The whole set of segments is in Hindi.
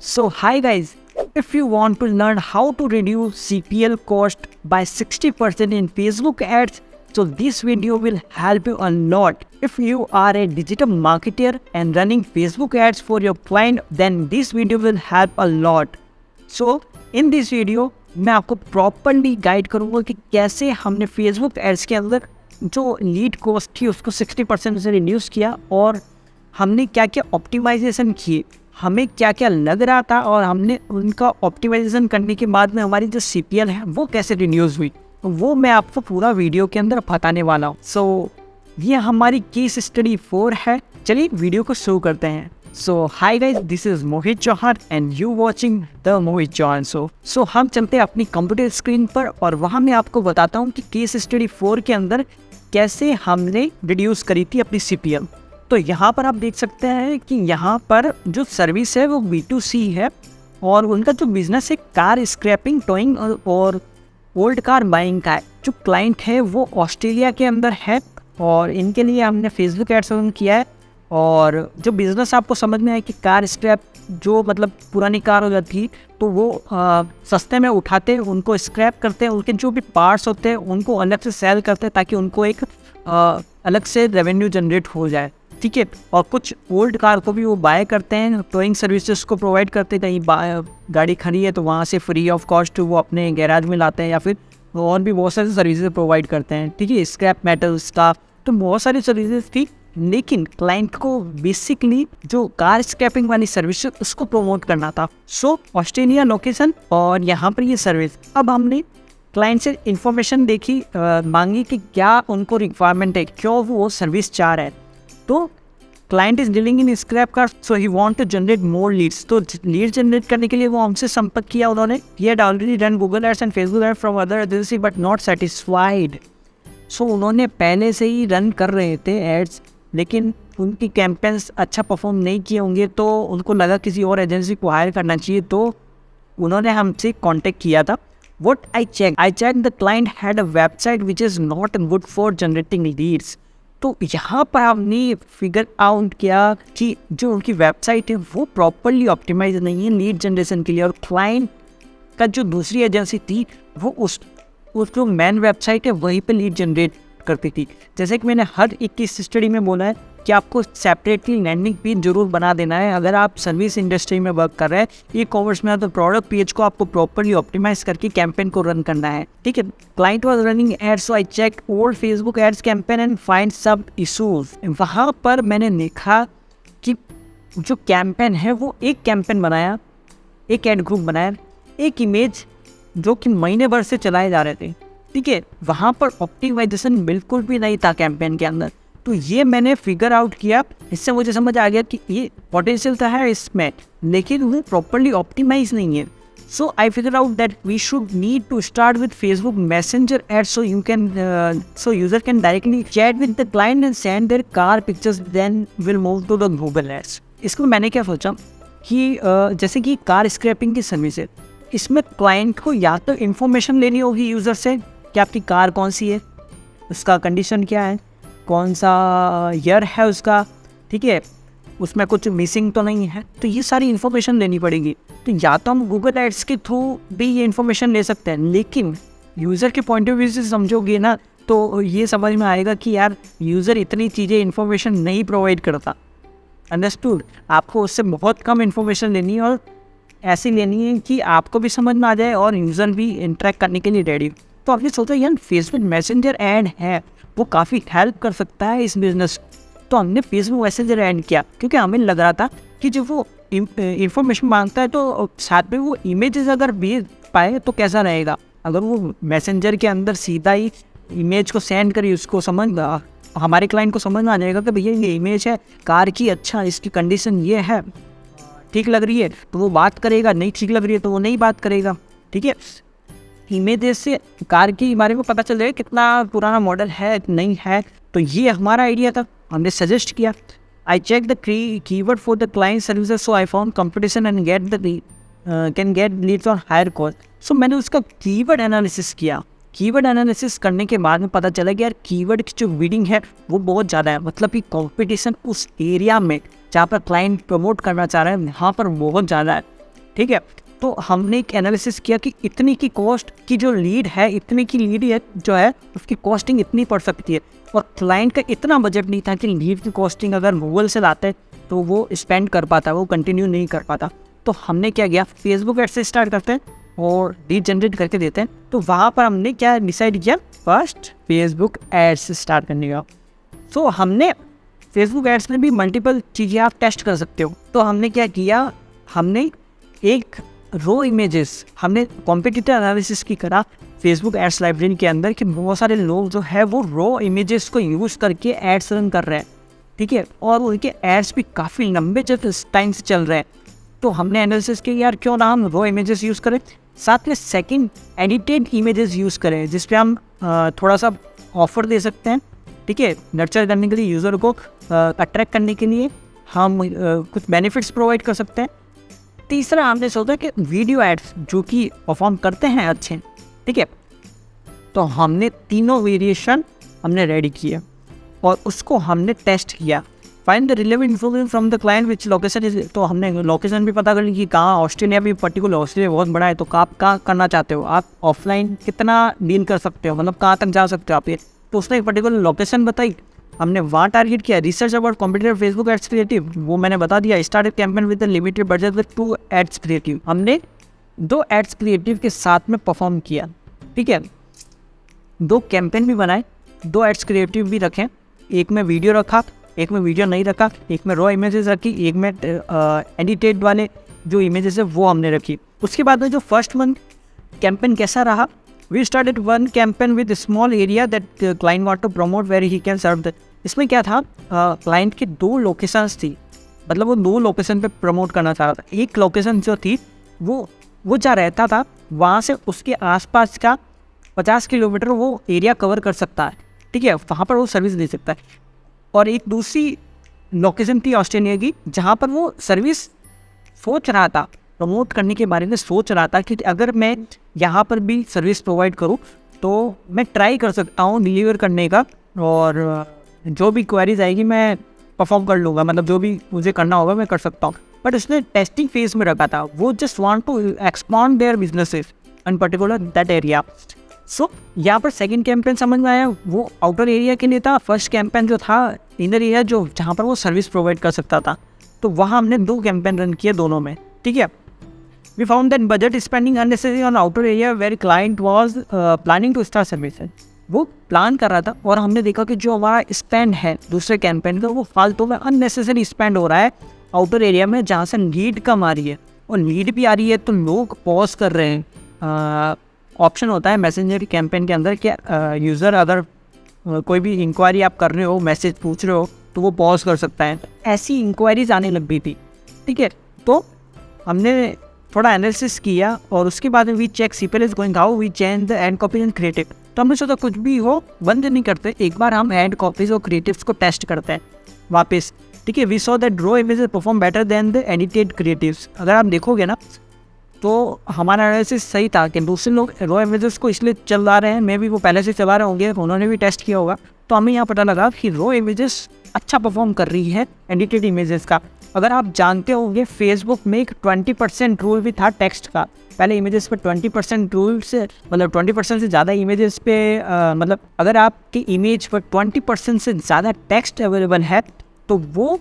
So hi guys, if you want to learn how to reduce CPL cost by 60% in Facebook ads, so this video will help you a lot. If you are a digital marketer and running Facebook ads for your client, then this video will help a lot. So in this video मैं आपको प्रॉपरली गाइड करूँगा कि कैसे हमने फेसबुक एड्स के अंदर जो लीड कॉस्ट थी उसको 60% से रिड्यूस किया और हमने क्या क्या ऑप्टिमाइजेशन किए, हमें क्या क्या लग रहा था और हमने उनका ऑप्टिमाइजेशन करने के बाद में हमारी जो CPL है वो कैसे रिड्यूस हुई, वो मैं आपको पूरा वीडियो के अंदर बताने वाला हूँ। सो ये हमारी केस स्टडी 4 है। चलिए वीडियो को शुरू करते हैं। So hi guys, this is Mohit Chauhan and you watching the Mohit Chauhan show. So हम चलते हैं अपनी कंप्यूटर स्क्रीन पर और वहाँ मैं आपको बताता हूँ कि केस स्टडी 4 के अंदर कैसे हमने रिड्यूस करी थी अपनी CPL। तो यहाँ पर आप देख सकते हैं कि यहाँ पर जो सर्विस है वो B2C है और उनका जो बिजनेस है कार स्क्रैपिंग, टोइंग और ओल्ड कार बाइंग का है। जो क्लाइंट है वो ऑस्ट्रेलिया के अंदर है और इनके लिए हमने फेसबुक एड्स रन किया है। और जो बिज़नेस आपको समझ में आए कि कार स्क्रैप जो मतलब पुरानी कार हो जाती है तो वो सस्ते में उठाते हैं, उनको स्क्रैप करते हैं, उनके जो भी पार्ट्स होते हैं उनको अलग से सेल करते हैं ताकि उनको एक अलग से रेवेन्यू जनरेट हो जाए, ठीक है। और कुछ ओल्ड कार को भी वो बाय करते हैं, टोइंग सर्विसेज को प्रोवाइड करते हैं। कहीं गाड़ी खड़ी है तो वहाँ से फ्री ऑफ कॉस्ट वो अपने गैराज में लाते हैं या फिर और भी बहुत सारी सर्विसेज प्रोवाइड करते हैं, ठीक है। स्क्रैप मेटल्स का तो बहुत सारी सर्विसेज थी, लेकिन क्लाइंट को बेसिकली जो कार स्क्रैपिंग वाली सर्विस उसको प्रमोट करना था। सो ऑस्ट्रेलिया लोकेशन और यहाँ पर ये सर्विस। अब हमने क्लाइंट से इंफॉर्मेशन देखी, मांगी कि क्या उनको रिक्वायरमेंट है, क्यों वो सर्विस चाह रहे हैं। तो client is dealing in scrap car, so he want to generate more leads. तो लीड जनरेट करने के लिए वो हमसे संपर्क किया उन्होंने। He had already run Google ads and Facebook ads from other agency but not satisfied. So उन्होंने पहले से ही रन कर रहे थे एड्स, लेकिन उनकी कैंपेन्स अच्छा परफॉर्म नहीं किए होंगे तो उनको लगा किसी और एजेंसी को हायर करना चाहिए, तो उन्होंने हमसे कांटेक्ट किया था। What I checked the client had a website which is not good for generating leads। तो यहाँ पर हमने फिगर आउट किया कि जो उनकी वेबसाइट है वो प्रॉपरली ऑप्टिमाइज नहीं है लीड जनरेशन के लिए, और क्लाइंट का जो दूसरी एजेंसी थी वो उस जो मेन वेबसाइट है वहीं पे लीड जनरेट करती थी। जैसे कि मैंने हर एक की स्टडी में बोला है कि आपको सेपरेटली लैंडिंग पेज जरूर बना देना है अगर आप सर्विस इंडस्ट्री में वर्क कर रहे हैं। ई कॉमर्स में तो प्रोडक्ट पेज को आपको प्रॉपरली ऑप्टिमाइज करके कैंपेन को रन करना है, ठीक है। Client was running ads, so I check old Facebook ads campaign and find सब इशूज। वहाँ पर मैंने देखा कि जो कैंपेन है वो एक कैंपेन बनाया, एक एड ग्रुप बनाया, एक इमेज जो कि महीने भर से चलाए जा रहे थे, ठीक है। वहाँ पर ऑप्टिमाइजेशन बिल्कुल भी नहीं था कैंपेन के अंदर। तो ये मैंने फिगर आउट किया, इससे मुझे समझ आ गया कि ये पोटेंशियल तो है इसमें, लेकिन वो प्रॉपरली ऑप्टिमाइज नहीं है। So I figure out that we should need to start with Facebook messenger ads so user can directly chat with the client and send their car pictures, then will move to the Google ads. इसको मैंने क्या सोचा कि जैसे कि कार स्क्रैपिंग की सर्विस है, इसमें क्लाइंट को या तो इन्फॉर्मेशन लेनी होगी यूज़र से कि आपकी कार कौन सी है, उसका कंडीशन क्या है, कौन सा ईयर है उसका, ठीक है, उसमें कुछ मिसिंग तो नहीं है, तो ये सारी इन्फॉर्मेशन लेनी पड़ेगी। तो या तो हम गूगल एड्स के थ्रू भी ये इन्फॉर्मेशन ले सकते हैं, लेकिन यूज़र के पॉइंट ऑफ व्यू से समझोगे ना तो ये समझ में आएगा कि यार यूज़र इतनी चीज़ें इन्फॉर्मेशन नहीं प्रोवाइड करता। अंडरस्टूड। आपको उससे बहुत कम इन्फॉर्मेशन लेनी है और ऐसी लेनी है कि आपको भी समझ में आ जाए और यूज़र भी इंटरेक्ट करने के लिए रेडी। तो आपने सोचा यार फेसबुक मैसेंजर ऐड है वो काफ़ी हेल्प कर सकता है इस बिज़नेस, तो हमने फेसबुक मैसेंजर ऐड किया क्योंकि हमें लग रहा था कि जब वो इंफॉर्मेशन मांगता है तो साथ में वो इमेजेस अगर भेज पाए तो कैसा रहेगा। अगर वो मैसेंजर के अंदर सीधा ही इमेज को सेंड करी, उसको हमारे क्लाइंट को समझ में आ जाएगा कि भैया ये इमेज है कार की, अच्छा इसकी कंडीशन ये है, ठीक लग रही है तो वो बात करेगा, नहीं ठीक लग रही है तो वो नहीं बात करेगा, ठीक है। इमेजेस से कार के बारे में पता चल जाएगा कितना पुराना मॉडल है नहीं है। तो ये हमारा आइडिया था, हमने सजेस्ट किया। I check the keyword for the client services, so I found competition and can get leads on higher cost. So मैंने उसका कीवर्ड एनालिसिस किया। कीवर्ड एनालिसिस करने के बाद में पता चला कि यार कीवर्ड की जो बिडिंग है वो बहुत ज़्यादा है, मतलब कि कंपटीशन उस एरिया में जहाँ पर क्लाइंट प्रमोट करना चाह रहा है वहाँ पर बहुत ज़्यादा है। ठीक है। तो हमने एक एनालिसिस किया कि इतनी की कॉस्ट की जो लीड है, इतनी की लीड है जो है उसकी कॉस्टिंग इतनी पड़ सकती है, और क्लाइंट का इतना बजट नहीं था कि लीड की कॉस्टिंग अगर गूगल से लाते तो वो स्पेंड कर पाता, वो कंटिन्यू नहीं कर पाता। तो हमने क्या किया, फेसबुक एड से स्टार्ट करते हैं और लीड जनरेट करके देते हैं। तो वहाँ पर हमने क्या डिसाइड किया, फर्स्ट फेसबुक एड्स से स्टार्ट करने का। सो हमने फेसबुक एड्स में भी मल्टीपल चीज़ें आप टेस्ट कर सकते हो। तो हमने क्या किया, हमने एक रो इमेजेस, हमने कॉम्पिटिटिव एनालिसिस की करा फेसबुक एड्स लाइब्रेरी के अंदर कि बहुत सारे लोग जो है वो रो इमेजेस को यूज़ करके एड्स रन कर रहे हैं, ठीक है, और उनके एड्स भी काफ़ी लंबे टाइम से चल रहे हैं। तो हमने एनालिसिस किया यार क्यों ना हम रो इमेजेस यूज़ करें, साथ में सेकंड एडिटेड इमेजेस यूज़ करें जिस पे हम थोड़ा सा ऑफर दे सकते हैं, ठीक है, नर्चर करने के लिए, यूज़र को अट्रैक्ट करने के लिए हम कुछ बेनिफिट्स प्रोवाइड कर सकते हैं। तीसरा हमने सोचा कि वीडियो एड्स जो कि परफॉर्म करते हैं अच्छे, ठीक है, तो हमने तीनों वेरिएशन हमने रेडी किया और उसको हमने टेस्ट किया। Find the relevant information from the client which location is, तो हमने लोकेशन भी पता कर ली कि कहाँ, ऑस्ट्रेलिया भी पर्टिकुलर, ऑस्ट्रेलिया बहुत बड़ा है, तो आप कहाँ करना चाहते हो, आप ऑफलाइन कितना डील कर सकते हो, मतलब कहाँ तक जा सकते हो आप ये, तो उसने एक पर्टिकुलर लोकेशन बताई, हमने वहाँ टारगेट किया। Research about competitive Facebook ads creative, वो मैंने बता दिया। Started campaign with limited budget with 2 ads creative, हमने 2 एड्स क्रिएटिव के साथ में परफॉर्म किया, ठीक है, 2 कैंपेन भी बनाए, 2 एड्स क्रिएटिव भी रखें, एक में वीडियो रखा, एक में वीडियो नहीं रखा, एक में रॉ इमेजेस रखी, एक में एडिटेड वाले जो इमेजेस है वो हमने रखी। उसके बाद में जो फर्स्ट मंथ कैंपेन कैसा रहा, we started 1 campaign with small area that client want to promote where he can serve the, इसमें क्या था, क्लाइंट की 2 लोकेशंस थी, मतलब वो 2 लोकेशन पे प्रमोट करना चाह रहा था। एक लोकेशन जो थी वो जहाँ रहता था वहाँ से उसके आसपास का 50 किलोमीटर वो एरिया कवर कर सकता है, ठीक है, वहाँ पर वो सर्विस दे सकता है। और एक दूसरी लोकेशन थी ऑस्ट्रेलिया की जहाँ पर वो सर्विस सोच रहा था, प्रमोट करने के बारे में सोच रहा था कि अगर मैं यहाँ पर भी सर्विस प्रोवाइड करूँ तो मैं ट्राई कर सकता हूँ डिलीवर करने का, और जो भी क्वेरीज आएगी मैं परफॉर्म कर लूँगा, मतलब जो भी मुझे करना होगा मैं कर सकता हूँ। बट उसने टेस्टिंग फेज में रखा था, वो just want to expand their businesses in particular that area. So यहाँ पर सेकंड कैंपेन समझ में आया, वो आउटर एरिया के लिए था। फर्स्ट कैंपेन जो था इनर एरिया, जो जहाँ पर वो सर्विस प्रोवाइड कर सकता था, तो वहाँ हमने 2 कैंपेन रन किए दोनों में, ठीक है। We found that budget spending unnecessary on outer area where client was planning to start services, वो प्लान कर रहा था और हमने देखा कि जो हमारा स्पेंड है दूसरे कैंपेन का वो फालतू में अननेसेसरी स्पेंड हो रहा है आउटर एरिया में जहाँ से लीड कम आ रही है, और लीड भी आ रही है तो लोग पॉज कर रहे हैं। ऑप्शन होता है मैसेंजर कैंपेन के अंदर कि यूज़र अगर कोई भी इंक्वायरी आप कर रहे हो, मैसेज पूछ रहे हो, तो वो पॉज कर सकता है। ऐसी इंक्वायरीज आने लग गई थी, ठीक है। तो हमने थोड़ा एनालिसिस किया और उसके बाद में we check CPL is going how we change the ad copy and creative. तो हमने सोचा कुछ भी हो बंद नहीं करते, एक बार हम एंड कॉपीज और क्रिएटिव्स को टेस्ट करते हैं वापस, ठीक है। We saw that raw images perform better than the edited creatives. अगर आप देखोगे ना तो हमारा एनालिसिस सही था कि दूसरे लोग रो इमेजेस को इसलिए चला रहे हैं, मे भी वो पहले से चला रहे होंगे, उन्होंने भी टेस्ट किया होगा, तो हमें यहाँ पता लगा कि रो इमेजेस अच्छा परफॉर्म कर रही है एडिटेड इमेजेस का। अगर आप जानते होंगे फेसबुक में एक 20% रूल भी था टेक्स्ट का, पहले इमेजेस पे 20% रूल से, मतलब 20% से ज़्यादा इमेजेस पे मतलब अगर आपकी इमेज पर 20% से ज़्यादा टेक्स्ट अवेलेबल है तो वो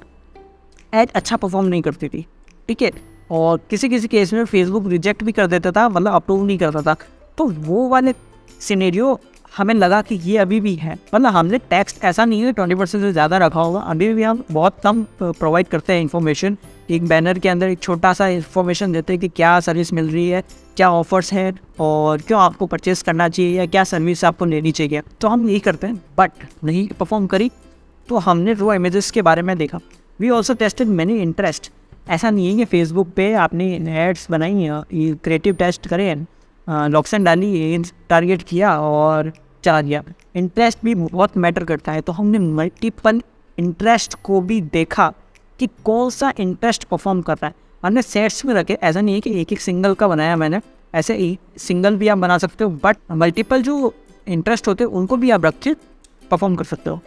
एड अच्छा परफॉर्म नहीं करती थी, ठीक है। और किसी किसी केस में फेसबुक रिजेक्ट भी कर देता था, मतलब अप्रूव नहीं करता था। तो वो वाले सिनेरियो हमें लगा कि ये अभी भी है, मतलब हमने टेक्स्ट ऐसा नहीं है 20% से ज़्यादा रखा होगा, अभी भी हम बहुत कम प्रोवाइड करते हैं इन्फॉर्मेशन। एक बैनर के अंदर एक छोटा सा इन्फॉर्मेशन देते हैं कि क्या सर्विस मिल रही है, क्या ऑफर्स हैं और क्यों आपको परचेस करना चाहिए या क्या सर्विस आपको लेनी चाहिए, तो हम यही करते हैं। बट नहीं परफॉर्म करी तो हमने रो इमेजेस के बारे में देखा। We also tested many interest. ऐसा नहीं है कि फेसबुक पे आपने एड्स बनाई, क्रिएटिव टेस्ट करें, लोकेशन डाली, टारगेट किया और चला दिया। इंटरेस्ट भी बहुत मैटर करता है, तो हमने मल्टीपल इंटरेस्ट को भी देखा कि कौन सा इंटरेस्ट परफॉर्म कर रहा है। हमने सेट्स में रखे, ऐसा नहीं है कि एक एक सिंगल का बनाया मैंने, ऐसे ही सिंगल भी आप बना सकते हो, बट मल्टीपल जो इंटरेस्ट होते हैं उनको भी आप रख के परफॉर्म कर सकते हो।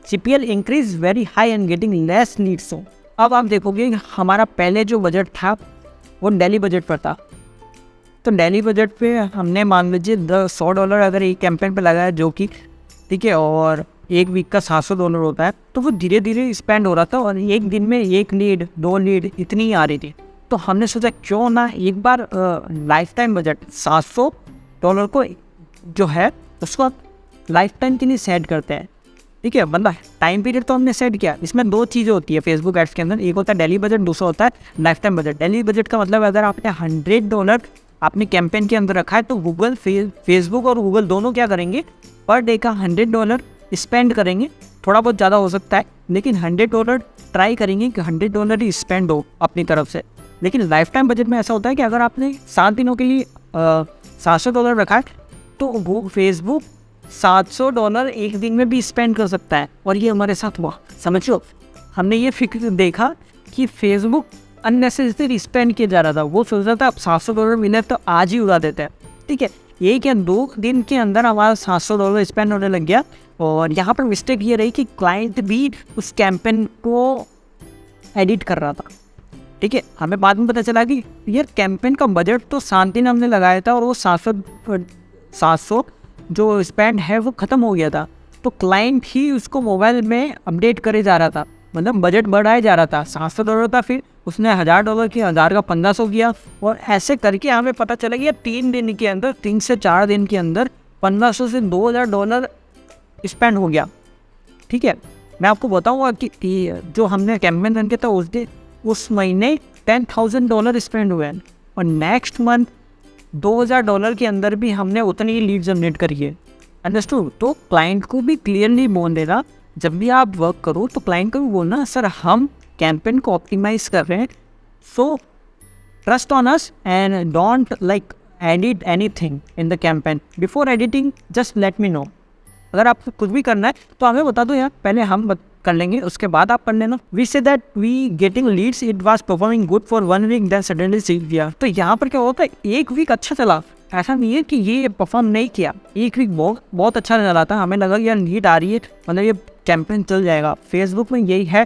CPL increase very high and getting less leads. अब आप देखोगे हमारा पहले जो बजट था वो डेली बजट पर था। तो डेली बजट पे हमने मान लीजिए $100 अगर एक कैंपेन पे लगाया, जो कि ठीक है, और एक वीक का $700 होता है, तो वो धीरे धीरे स्पेंड हो रहा था और एक दिन में 1 लीड 2 लीड इतनी आ रही थी। तो हमने सोचा क्यों ना एक बार लाइफ टाइम बजट $700 को जो है उसको आप लाइफ टाइम के लिए सेट करते हैं। ठीक है, मतलब टाइम पीरियड तो हमने सेट किया। इसमें 2 चीज़ें होती है फेसबुक एड्स के अंदर, एक होता है डेली बजट, दूसरा होता है life time budget. Daily budget का मतलब अगर आपने $100 अपने कैंपेन के अंदर रखा है तो गूगल फेसबुक और गूगल दोनों क्या करेंगे, पर डे का $100 स्पेंड करेंगे। थोड़ा बहुत ज़्यादा हो सकता है, लेकिन $100 ट्राई करेंगे कि $100 ही स्पेंड हो अपनी तरफ से। लेकिन लाइफ टाइम बजट में ऐसा होता है कि अगर आपने 7 दिनों के लिए $700 रखा है तो वो फेसबुक $700 एक दिन में भी स्पेंड कर सकता है। और ये हमारे साथ हुआ, समझो। हमने ये फिक्र देखा कि फेसबुक अननेसेसरी स्पेंड किया जा रहा था। वो सोच रहा था अब $700 मिले तो आज ही उड़ा देते हैं। ठीक है, 1 या 2 दिन के अंदर हमारा $700 स्पेंड होने लग गया। और यहाँ पर मिस्टेक ये रही कि क्लाइंट भी उस कैंपेन को एडिट कर रहा था। ठीक है, हमें बाद में पता चला कि यार कैंपेन का बजट तो 7 दिन हमने लगाया था और वो 700 जो स्पेंड है वो ख़त्म हो गया था। तो क्लाइंट ही उसको मोबाइल में अपडेट करे जा रहा था, मतलब बजट बढ़ाया जा रहा था। $700 था, फिर उसने $1000 किया, 1000 का 1500 किया, और ऐसे करके हमें पता चला कि 3 दिन के अंदर, 3 से 4 दिन के अंदर $1500 से $2000 स्पेंड हो गया। ठीक है, मैं आपको बताऊंगा कि जो हमने कैंपेन रन किया था उस महीने $10,000 स्पेंड हुए हैं, और नेक्स्ट मंथ $2000 के अंदर भी हमने उतनी ही लीड जनरेट करी है। अंडरस्टूड? तो क्लाइंट को भी क्लियरली बोल देना, जब भी आप वर्क करो तो क्लाइंट को भी बोलना, सर हम कैंपेन को ऑप्टिमाइज कर रहे हैं, so trust on us and don't like edit anything in the campaign. Before editing just let me know. अगर आपको कुछ भी करना है तो हमें बता दो यार, पहले हम कर लेंगे, उसके बाद आप कर लेना। We say that we getting leads, it was performing good for 1 week, then suddenly सीख गया। तो यहाँ पर क्या होता है, 1 वीक अच्छा चला, ऐसा नहीं है कि ये परफॉर्म नहीं किया। 1 वीक बहुत अच्छा चला था, हमें लगा कि यार लीड आ रही है, मतलब ये कैंपेन चल जाएगा। फेसबुक में यही है,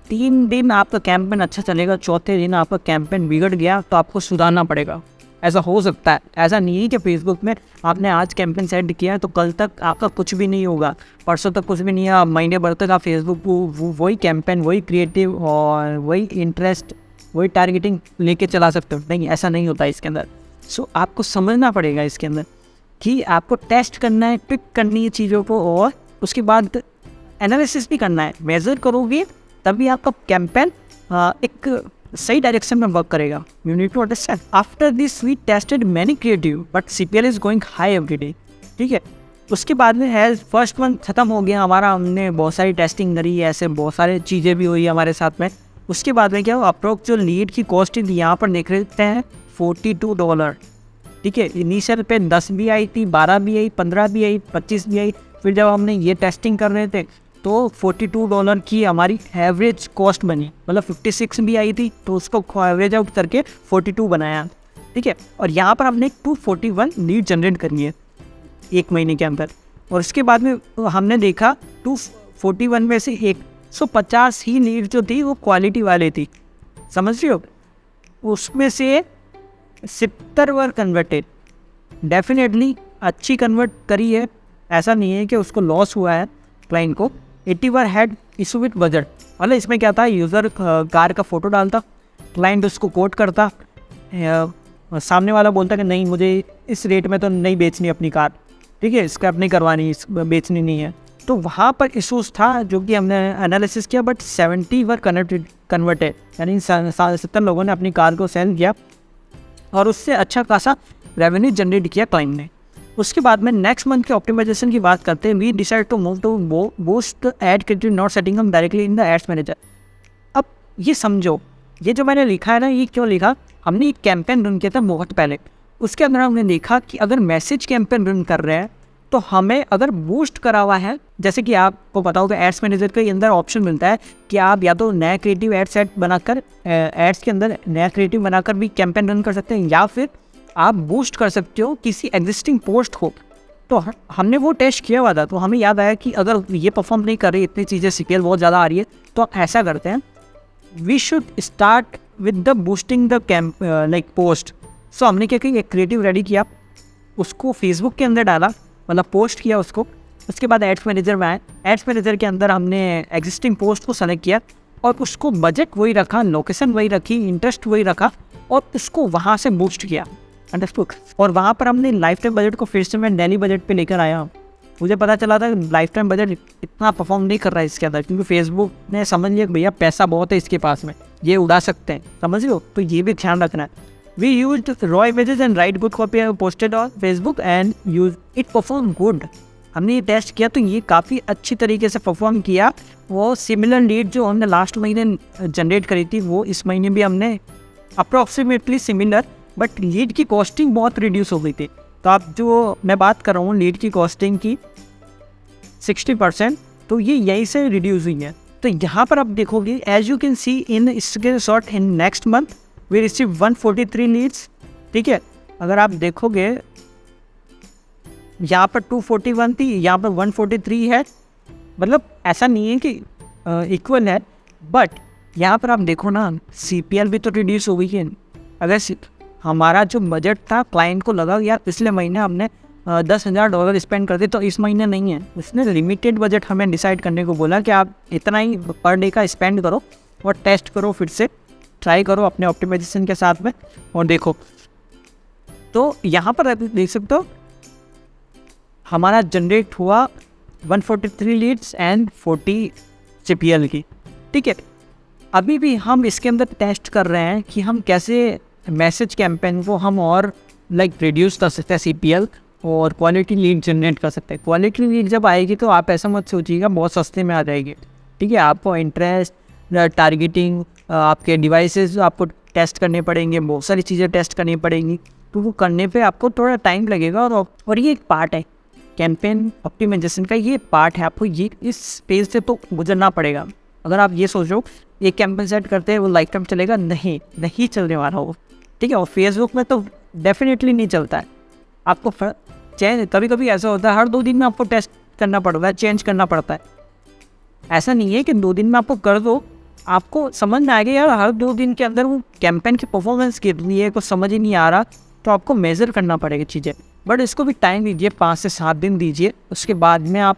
3 दिन आपका कैंपेन अच्छा चलेगा, चौथे दिन आपका कैंपेन बिगड़ गया तो आपको सुधारना पड़ेगा। ऐसा हो सकता है, ऐसा नहीं है कि फेसबुक में आपने आज कैंपेन सेट किया है तो कल तक आपका कुछ भी नहीं होगा, परसों तक कुछ भी नहीं है, महीने भर तक आप फेसबुक वही कैंपेन, वही क्रिएटिव और वही इंटरेस्ट, वही टारगेटिंग लेके चला सकते हो। नहीं, ऐसा नहीं होता इसके अंदर। सो आपको समझना पड़ेगा इसके अंदर कि आपको टेस्ट करना है, पिक करनी है चीज़ों को, और उसके बाद एनालिसिस भी करना है। मेजर करोगे तभी आपका कैंपेन एक सही डायरेक्शन में वर्क करेगा। You need to understand. After this we tested many creative but CPL is going high every day. ठीक है, उसके बाद में है फर्स्ट मंथ ख़त्म हो गया हमारा, हमने बहुत सारी टेस्टिंग करी, ऐसे बहुत सारी चीज़ें भी हुई हमारे साथ में। उसके बाद में क्या हुआ, अप्रोक्स जो लीड की कॉस्ट थी यहाँ पर देख लेते हैं $42। ठीक है, इनिशियल पे 10 भी आई थी, 12 भी आई, 15 भी आई, 25 भी आई। फिर जब हमने ये टेस्टिंग कर रहे थे तो $42 की हमारी एवरेज कॉस्ट बनी, मतलब 56 भी आई थी तो उसको एवरेज आउट करके 42 बनाया। ठीक है, और यहाँ पर हमने 241 लीड जनरेट करनी है 1 महीने के अंदर। और इसके बाद में हमने देखा 241 में से 150 ही लीड जो थी वो क्वालिटी वाले थी, समझ रहे हो। उसमें से 70 वर कन्वर्टेड, डेफिनेटली अच्छी कन्वर्ट करी है, ऐसा नहीं है कि उसको लॉस हुआ है क्लाइंट को। 80 वर हैड इशू विथ बजट, मतलब इसमें क्या था, यूज़र कार का फ़ोटो डालता, क्लाइंट उसको कोट करता, सामने वाला बोलता कि नहीं मुझे इस रेट में तो नहीं बेचनी अपनी कार, ठीक है, स्क्रैप नहीं करवानी, बेचनी नहीं है। तो वहाँ पर इशूज़ था जो कि हमने एनालिसिस किया, बट 70 वर कन्वर्टेड, यानी 70 लोगों ने अपनी कार को सेल किया और उससे अच्छा खासा रेवेन्यू जनरेट किया क्लाइंट ने। उसके बाद में नेक्स्ट मंथ के ऑप्टिमाइजेशन की बात करते हैं। We decide to move to boost ad creative not setting हम directly in the ads manager. अब ये समझो, ये जो मैंने लिखा है ना, ये क्यों लिखा, हमने एक कैंपेन रन किया था बहुत पहले, उसके अंदर हमने देखा कि अगर मैसेज कैंपेन रन कर रहे हैं तो हमें अगर बूस्ट करा हुआ है, जैसे कि आपको पता होगा एड्स मैनेजर के अंदर ऑप्शन मिलता है कि आप या तो नया क्रिएटिव एड सेट बनाकर एड्स के अंदर नया क्रिएटिव बनाकर भी कैंपेन रन कर सकते हैं, या फिर आप बूस्ट कर सकते हो किसी एग्जिस्टिंग पोस्ट को। तो हमने वो टेस्ट किया हुआ था, तो हमें याद आया कि अगर ये परफॉर्म नहीं कर रही, इतनी चीज़ें CPL बहुत ज़्यादा आ रही है, तो आप ऐसा करते हैं, we should start with the boosting the camp like post. So हमने क्या किया, एक क्रिएटिव रेडी किया, उसको फेसबुक के अंदर डाला, मतलब पोस्ट किया उसको। उसके बाद एड्स मैनेजर में आए, एड्स मैनेजर के अंदर हमने एग्जिस्टिंग पोस्ट को सेलेक्ट किया और उसको बजट वही रखा, लोकेशन वही रखी, इंटरेस्ट वही रखा और उसको वहाँ से बूस्ट किया, अंडरस्टूड। और वहाँ पर हमने लाइफ टाइम बजट को फिर से मैं डेली बजट पे लेकर आया। मुझे पता चला था लाइफ टाइम बजट इतना परफॉर्म नहीं कर रहा है इसके अंदर, क्योंकि फेसबुक ने समझ लिया कि भैया पैसा बहुत है इसके पास में, ये उड़ा सकते हैं, समझ लो। तो ये भी ध्यान रखना है। We used raw images and write good copy posted on Facebook and use it perform good. हमने ये टेस्ट किया तो ये काफ़ी अच्छी तरीके से परफॉर्म किया। वो सिमिलर लीड जो हमने लास्ट महीने जनरेट करी थी वो इस महीने भी हमने अप्रॉक्सीमेटली सिमिलर, बट लीड की कॉस्टिंग बहुत रिड्यूस हो गई थी। तो आप जो मैं बात कर रहा हूँ लीड की कॉस्टिंग की 60%, तो ये यहीं से रिड्यूस हुई है। तो यहाँ पर आप देखोगे as you can see in screenshot in next month we receive 143 leads, ठीक है। अगर आप देखोगे यहाँ पर 241 थी, यहाँ पर 143 है, मतलब ऐसा नहीं है कि इक्वल है, बट यहाँ पर आप देखो ना CPL भी तो रिड्यूस हो गई है। अगर हमारा जो बजट था क्लाइंट को लगा यार पिछले महीने हमने $10,000 स्पेंड कर दिए, तो इस महीने नहीं है। उसने लिमिटेड बजट हमें डिसाइड करने को बोला कि आप इतना ही पर डे का स्पेंड करो और टेस्ट करो, फिर से ट्राई करो अपने ऑप्टिमाइजेशन के साथ में और देखो। तो यहाँ पर आप देख सकते हो हमारा जनरेट हुआ 143 लीड्स एंड 40 CPL की, ठीक है। अभी भी हम इसके अंदर टेस्ट कर रहे हैं कि हम कैसे मैसेज कैंपेन को हम और लाइक रिड्यूस कर सकते हैं CPL और क्वालिटी लीड जनरेट कर सकते हैं। क्वालिटी लीड जब आएगी तो आप ऐसा मत सोचिएगा बहुत सस्ते में आ जाएगी, ठीक है। आपको इंटरेस्ट, टारगेटिंग, आपके डिवाइसेस आपको टेस्ट करने पड़ेंगे, बहुत सारी चीज़ें टेस्ट करनी पड़ेंगी, तो वो करने पे आपको थोड़ा टाइम लगेगा। और ये एक पार्ट है कैंपेन ऑप्टिमाइजेशन का, ये पार्ट है, आपको ये इस पेज से तो गुजरना पड़ेगा। अगर आप ये सोचो ये कैंपेन सेट करते हैं वो लाइफ टाइम चलेगा, नहीं चलने वाला वो, ठीक है। और फेसबुक में तो डेफिनेटली नहीं चलता है। आपको चेंज कभी कभी ऐसा होता है हर 2 दिन में आपको टेस्ट करना पड़ता है, चेंज करना पड़ता है। ऐसा नहीं है कि 2 दिन में आपको कर दो, आपको समझ में आएगा यार हर 2 दिन के अंदर वो कैंपेन की परफॉर्मेंस के लिए कुछ समझ ही नहीं आ रहा, तो आपको मेज़र करना पड़ेगा चीज़ें। बट इसको भी टाइम दीजिए, 5 से 7 दिन दीजिए, उसके बाद में आप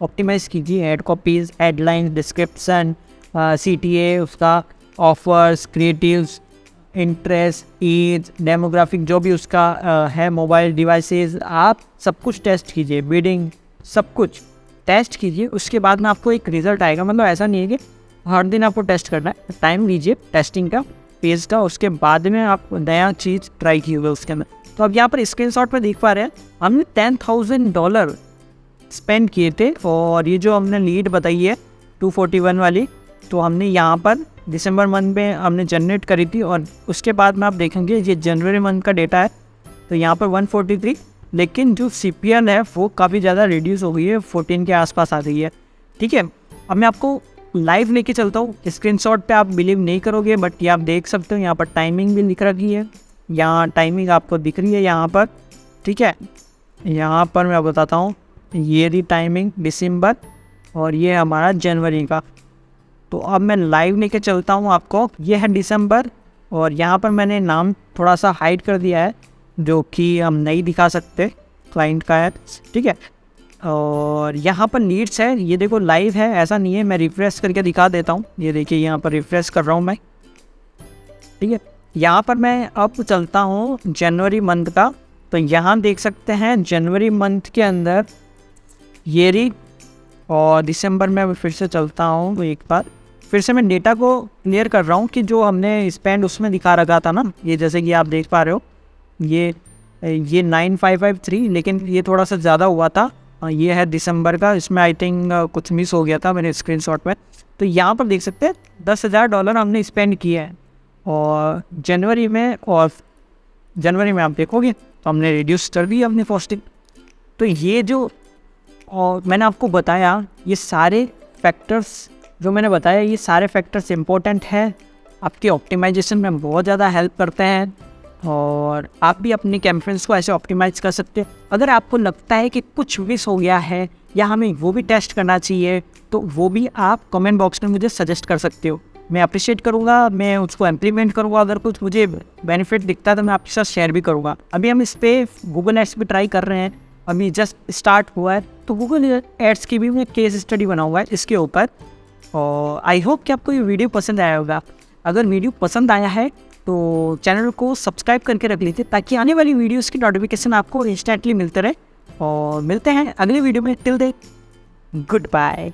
ऑप्टिमाइज़ कीजिए ad copies, headline, description, CTA, उसका offers, creatives, interest, age, demographic, जो भी उसका है, मोबाइल डिवाइसेस, आप सब कुछ टेस्ट कीजिए, बिडिंग, सब कुछ टेस्ट कीजिए। उसके बाद में आपको एक रिज़ल्ट आएगा। मतलब ऐसा नहीं है कि हर दिन आपको टेस्ट करना है, टाइम लीजिए टेस्टिंग का, पेज का, उसके बाद में आप नया चीज़ ट्राई कीजिए उसके अंदर। तो अब यहाँ पर स्क्रीनशॉट में देख पा रहे हैं हमने $10,000 स्पेंड किए थे और ये जो हमने लीड बताई है 241 वाली, तो हमने यहाँ पर दिसंबर मंथ में हमने जनरेट करी थी। और उसके बाद में आप देखेंगे ये जनवरी मंथ का डेटा है, तो यहाँ पर 143, लेकिन जो CPL है वो काफ़ी ज़्यादा रिड्यूस हो गई है, 14 के आसपास आ गई है, ठीक है। अब मैं आपको लाइव लेके चलता हूँ। स्क्रीनशॉट पे आप बिलीव नहीं करोगे, बट ये आप देख सकते हो यहाँ पर टाइमिंग भी लिख रखी है, यहाँ टाइमिंग आपको दिख रही है यहाँ पर, ठीक है। यहाँ पर मैं बताता हूँ, ये रही टाइमिंग दिसंबर और ये हमारा जनवरी का। तो अब मैं लाइव लेके चलता हूँ आपको। ये है दिसंबर और यहाँ पर मैंने नाम थोड़ा सा हाइड कर दिया है जो कि हम नहीं दिखा सकते, क्लाइंट का है, ठीक है। और यहाँ पर लीड्स है, ये देखो लाइव है, ऐसा नहीं है। मैं रिफ्रेश करके दिखा देता हूँ, ये देखिए यहाँ पर रिफ्रेश कर रहा हूँ मैं, ठीक है। यहाँ पर मैं अब चलता हूँ जनवरी मंथ का, तो यहाँ देख सकते हैं जनवरी मंथ के अंदर ये रही। और दिसंबर में फिर से चलता हूँ, तो एक बार फिर से मैं डेटा को क्लियर कर रहा हूँ कि जो हमने स्पेंड उसमें दिखा रखा था ना, ये जैसे कि आप देख पा रहे हो ये 9553, लेकिन ये थोड़ा सा ज़्यादा हुआ था। ये है दिसंबर का, इसमें आई थिंक कुछ मिस हो गया था मेरे स्क्रीनशॉट में। तो यहाँ पर देख सकते हैं $10,000 हमने स्पेंड किया है। और जनवरी में आप देखोगे तो हमने रिड्यूस कर दी अपनी कॉस्टिंग। तो ये जो और मैंने आपको बताया, ये सारे फैक्टर्स जो मैंने बताया, ये सारे फैक्टर्स इम्पोर्टेंट हैं, आपके ऑप्टिमाइजेशन में बहुत ज़्यादा हेल्प करते हैं और आप भी अपनी कैंपेन्स को ऐसे ऑप्टिमाइज़ कर सकते हैं। अगर आपको लगता है कि कुछ मिस हो गया है या हमें वो भी टेस्ट करना चाहिए, तो वो भी आप कमेंट बॉक्स में मुझे सजेस्ट कर सकते हो। मैं अप्रिशिएट करूँगा, मैं उसको इम्प्लीमेंट करूँगा। अगर कुछ मुझे बेनिफिट दिखता है तो मैं आपके साथ शेयर भी करूँगा। अभी हम इस पे गूगल एड्स पे ट्राई कर रहे हैं, अभी जस्ट स्टार्ट हुआ है, तो गूगल एड्स की भी मैं केस स्टडी बनाऊँगा है इसके ऊपर। और आई होप कि आपको ये वीडियो पसंद आया होगा। अगर वीडियो पसंद आया है तो चैनल को सब्सक्राइब करके रख लीजिए, ताकि आने वाली वीडियोस की नोटिफिकेशन आपको इंस्टेंटली मिलते रहे। और मिलते हैं अगले वीडियो में। Till then, good bye.